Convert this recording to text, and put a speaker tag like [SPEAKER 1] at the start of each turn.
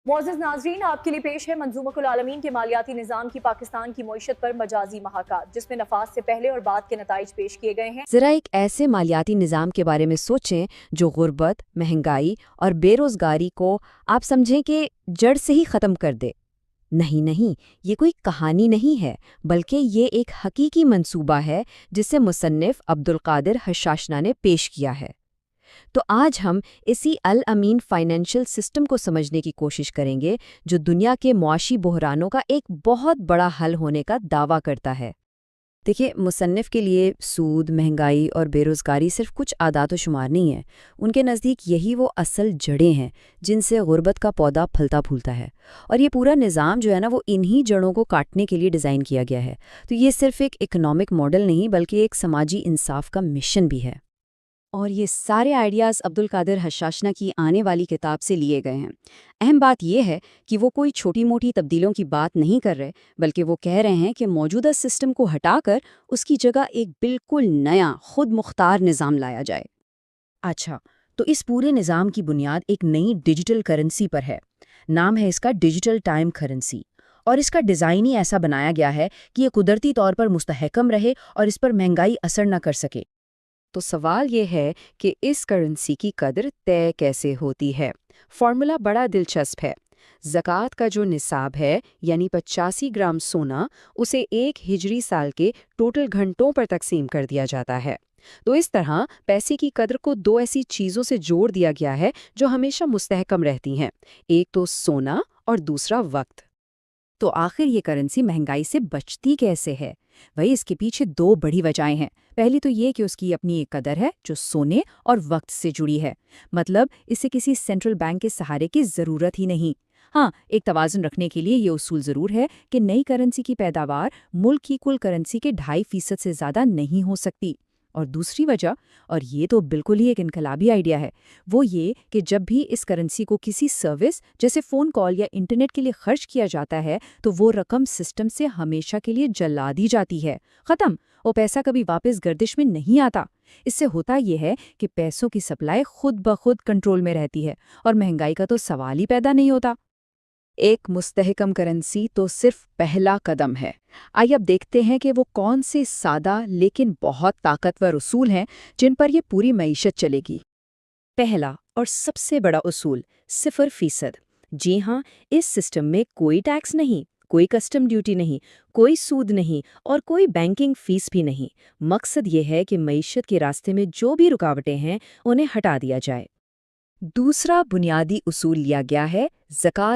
[SPEAKER 1] मुअज़्ज़िज़ नाज़रीन, आपके लिए पेश है मंज़ूमतुल आलमीन के मालियाती निज़ाम की पाकिस्तान की मईशत पर मजाजी महाकात, जिसमें नफाज से पहले और बाद के नताइज पेश किए गए हैं।
[SPEAKER 2] ज़रा एक ऐसे मालियाती निज़ाम के बारे में सोचें जो गुर्बत, महंगाई और बेरोज़गारी को आप समझें कि जड़ से ही ख़त्म कर दे। नहीं नहीं, ये कोई कहानी नहीं है, बल्कि ये एक हकीकी मंसूबा है जिसे मुसन्निफ़ अब्दुल क़ादिर हश्शाशना ने पेश किया है। तो आज हम इसी अल अमीन फाइनेंशियल सिस्टम को समझने की कोशिश करेंगे जो दुनिया के मुआशी बहरानों का एक बहुत बड़ा हल होने का दावा करता है। देखिए, मुसन्निफ़ के लिए सूद, महंगाई और बेरोज़गारी सिर्फ कुछ आदात व शुमार नहीं है। उनके नज़दीक यही वो असल जड़ें हैं जिनसे गुर्बत का पौधा फलता फूलता है। और ये पूरा निज़ाम जो है ना, वो इन्हीं जड़ों को काटने के लिए डिज़ाइन किया गया है। तो ये सिर्फ एक इकोनॉमिक मॉडल नहीं, बल्कि एक समाजी इंसाफ का मिशन भी है। और ये सारे आइडियाज़ अब्दुल कादिर हश्शाशना की आने वाली किताब से लिए गए हैं। अहम बात यह है कि वो कोई छोटी मोटी तब्दीलियों की बात नहीं कर रहे, बल्कि वो कह रहे हैं कि मौजूदा सिस्टम को हटाकर उसकी जगह एक बिल्कुल नया खुद मुख्तार निज़ाम लाया जाए। अच्छा, तो इस पूरे निज़ाम की बुनियाद एक नई डिजिटल करेंसी पर है। नाम है इसका डिजिटल टाइम करेंसी। और इसका डिज़ाइन ही ऐसा बनाया गया है कि ये कुदरती तौर पर मुस्तहकम रहे और इस पर महंगाई असर न कर सके। तो सवाल ये है कि इस करेंसी की कदर तय कैसे होती है। फॉर्मूला बड़ा दिलचस्प है। ज़कात का जो निसाब है, यानी 85 ग्राम सोना, उसे एक हिजरी साल के टोटल घंटों पर तकसीम कर दिया जाता है। तो इस तरह पैसे की कदर को दो ऐसी चीज़ों से जोड़ दिया गया है जो हमेशा मुस्तहकम रहती हैं। एक तो सोना और दूसरा वक्त। तो आखिर ये करेंसी महंगाई से बचती कैसे है? वही इसके पीछे दो बड़ी वजहें हैं। पहली तो ये कि उसकी अपनी एक कदर है जो सोने और वक्त से जुड़ी है। मतलब इसे किसी सेंट्रल बैंक के सहारे की ज़रूरत ही नहीं। हाँ, एक तवाज़ुन रखने के लिए ये उसूल ज़रूर है कि नई करेंसी की पैदावार मुल्क की कुल करेंसी के 2.5% से ज़्यादा नहीं हो सकती। और दूसरी वजह, और ये तो बिल्कुल ही एक इनकलाबी आइडिया है, वो ये कि जब भी इस करेंसी को किसी सर्विस जैसे फ़ोन कॉल या इंटरनेट के लिए खर्च किया जाता है, तो वो रकम सिस्टम से हमेशा के लिए जला दी जाती है। ख़त्म। वो पैसा कभी वापस गर्दिश में नहीं आता। इससे होता ये है कि पैसों की सप्लाई खुद ब खुद कंट्रोल में रहती है और महंगाई का तो सवाल ही पैदा नहीं होता। एक मुस्तहकम करेंसी तो सिर्फ पहला कदम है। आइए अब देखते हैं कि वो कौन से सादा लेकिन बहुत ताकतवर उसूल हैं जिन पर ये पूरी मईशत चलेगी। पहला और सबसे बड़ा उसूल, 0%। जी हाँ, इस सिस्टम में कोई टैक्स नहीं, कोई कस्टम ड्यूटी नहीं, कोई सूद नहीं और कोई बैंकिंग फीस भी नहीं। मकसद ये है कि मईशत के रास्ते में जो भी रुकावटें हैं उन्हें हटा दिया जाए। दूसरा बुनियादी उसूल लिया गया है ज़कात